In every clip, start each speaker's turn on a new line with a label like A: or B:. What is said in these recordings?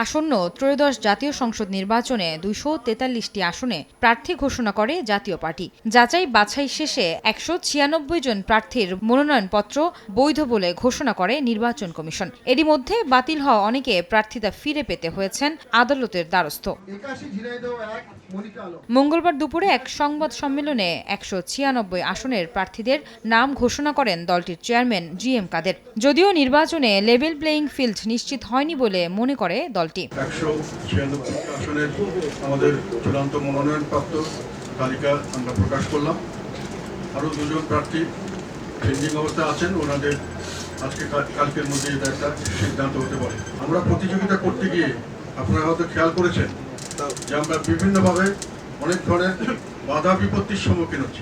A: আসন্ন ত্রয়োদশ জাতীয় সংসদ নির্বাচনে 243টি আসনে প্রার্থী ঘোষণা করে জাতীয় পার্টি। যাচাই বাছাই শেষে 196 জন প্রার্থীর মনোনয়নপত্র বৈধ বলে ঘোষণা করে নির্বাচন কমিশন। এরই মধ্যে বাতিল হওয়া অনেকে প্রার্থিতা ফিরে পেতে হয়েছেন আদালতের দ্বারস্থ। মঙ্গলবার দুপুরে এক সংবাদ সম্মেলনে 196 আসনের প্রার্থীদের নাম ঘোষণা করেন দলটির চেয়ারম্যান GM কাদের। যদিও নির্বাচনে লেভেল প্লেইং ফিল্ড নিশ্চিত হয়নি বলে মনে করে দলটি।
B: 196 আসনের আমাদের চূড়ান্ত মনোনয়নপ্রাপ্ত তালিকা আমরা প্রকাশ করলাম। আরও দুজন প্রার্থী পেন্ডিং অবস্থায় আছেন, ওনাদের আজকে কালকের মধ্যে এটা একটা সিদ্ধান্ত হতে পারে। আমরা প্রতিযোগিতা করতে গিয়ে আপনারা হয়তো খেয়াল করেছেন যে আমরা বিভিন্নভাবে অনেক ধরনের বাধা বিপত্তির সম্মুখীন হচ্ছি।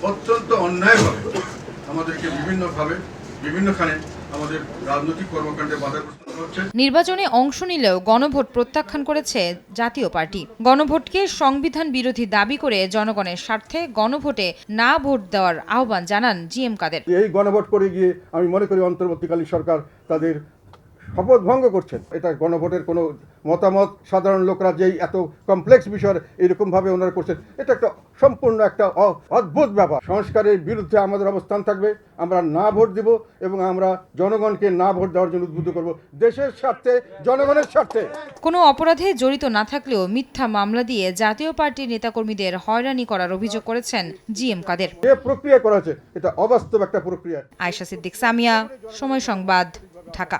B: অত্যন্ত অন্যায়ভাবে আমাদেরকে বিভিন্নখানে আমাদের রাজনৈতিক কর্মকাণ্ডে বাধাগ্রস্ত হচ্ছে।
A: নির্বাচনে অংশ নিলেও গণভোট প্রত্যাখ্যান করেছে জাতীয় পার্টি। গণভোটকে সংবিধান বিরোধী দাবি করে জনগণের স্বার্থে গণভোটে না ভোট দেওয়ার আহ্বান জানান GM কাদের।
C: এই গণভোট করে গিয়ে আমি মনে করি অন্তর্বর্তীকালীন সরকার তাদের শপথ ভঙ্গ করছেন। এটা গণভোটের কোনো মতামত সাধারণ লোকরা যেই এত কমপ্লেক্স বিষয় এরকমভাবে ওনারা করছেন, এটা একটা সম্পূর্ণ একটা অদ্ভুত ব্যাপার। সংস্কারের বিরুদ্ধে আমাদের অবস্থান থাকবে। আমরা না ভোট দিব এবং আমরা জনগণকে না ভোট দেওয়ার জন্য উদ্বুদ্ধ করব, দেশের স্বার্থে, জনগণের স্বার্থে।
A: কোনো অপরাধে জড়িত না থাকলেও মিথ্যা মামলা দিয়ে জাতীয় পার্টির নেতাকর্মীদের হয়রানি করার অভিযোগ করেছেন GM কাদের।
C: যে প্রক্রিয়া করা হয়েছে এটা অবাস্তব একটা প্রক্রিয়া।
A: আয়েশা সিদ্দিক সামিয়া, সময় সংবাদ, ঢাকা।